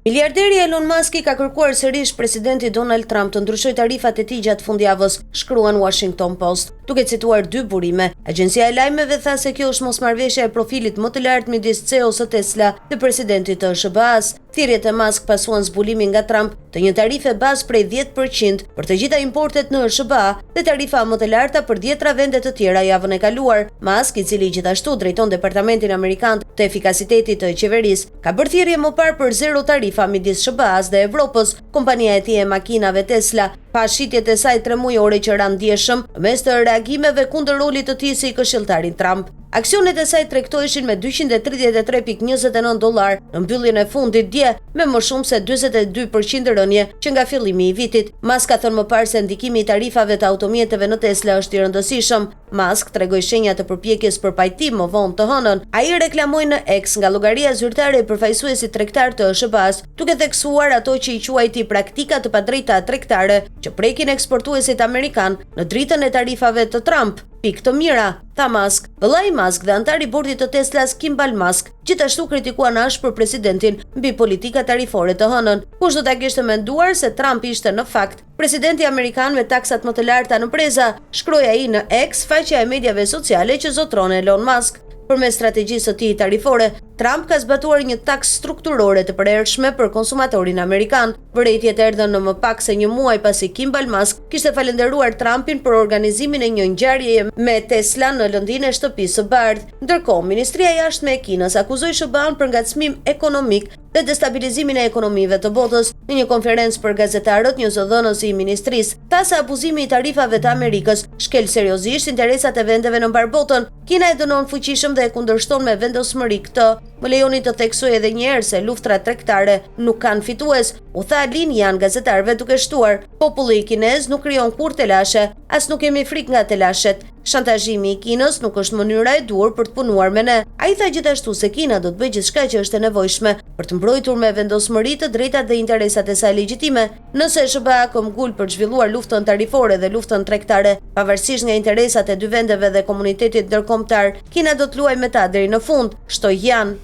Miliarderi Elon Musk ka kërkuar sërish presidenti Donald Trump të ndryshojë tarifat e tij gjatë fundjavës, shkruan Washington Post, duke cituar dy burime. Agjencia e lajmeve tha se kjo është mosmarrveshja e profilit më të lartë midis CEO-s së Tesla dhe presidentit të SBA-s. Thirrjet e Musk pasuan zbulimin nga Trump të një tarife bazë prej 10% për të gjitha importet në SBA dhe tarifa më të larta për 10 vende të tjera javën e kaluar. Musk, i cili gjithashtu drejton Departamentin Amerikan të Efikasitetit të Qeverisë, ka bërë thirrje më parë për zero tarifa midis SBA-s dhe Evropës. Kompania e tij e makinave Tesla pa shitjet e saj 3 mujore që ran ndjeshëm mes të reagimeve kundër rolit të tij si këshilltarin Trump. Aksionet e saj tregtoheshin me $233.29 në mbylljen e fundit dje, me më shumë se 42% rënje që nga fillimi i vitit. Musk ka thënë më parë se ndikimi i tarifave të automjeteve në Tesla është i rëndësishëm. Musk tregoi shenja të përpjekjes për pajtim më vonë të hënën. Ai reklamoi në X nga llogaria zyrtare e përfaqësuesit tregtar të SBA-s, duke theksuar ato që i quajti praktika të padrejta tregtare që prekin eksportuesit amerikan në dritën e tarifave të Trump. Pikë të mira, tha Musk. Vëllai Musk dhe antari i bordit të Teslas Kimball Musk gjithashtu kritikuan ashpër presidentin mbi politika tarifore të hënën. Kush do ta kishte menduar se Trump ishte në fakt presidenti amerikan me taksat më të larta në preza, shkroi ai në X, faqja e mediave sociale që zotron Elon Musk. Përmes strategjisë së tij tarifore, Trump ka zbatuar një taks strukturore të përhershme për konsumatorin amerikan. Vërejtjet erdhën në më pak se një muaj pasi Kimball Musk kishte falendëruar Trumpin për organizimin e një ngjarjeje me Tesla në lëndinë e shtëpisë së bardhë. Ndërkohë, Ministria e Jashtme e Kinës akuzoi SBA-n për ngacmim ekonomik dhe destabilizimin e ekonomive të botës. Në një konferencë për gazetarët, një zëdhënës i ministrisë tha se abuzimi i tarifave të Amerikës shkel seriozisht interesat e vendeve në mbar botën. Kina e dënon fuqishëm dhe e kundërshton me vendosmëri këtë. Më lejoni të theksoj edhe një herë se luftrat tregtare nuk kanë fitues, u tha Lin Yan gazetarëve duke shtuar. Populli kinez nuk krijon kurrë telashe, as nuk kemi frikë nga telashet. Shantazhimi i Kinës nuk është mënyra e duhur për të punuar me ne. Ai tha gjithashtu se Kina do të bëjë gjithçka që është e nevojshme për të mbrojtur me vendosmëri të drejtat dhe interesat e saj legjitime. Nëse SBA këmbgul për të zhvilluar luftën tarifore dhe luftën tregtare, pavarësisht nga interesat e dy vendeve dhe komunitetit ndërkombëtar, Kina do të luajë me ta deri në fund, shtoi Yan.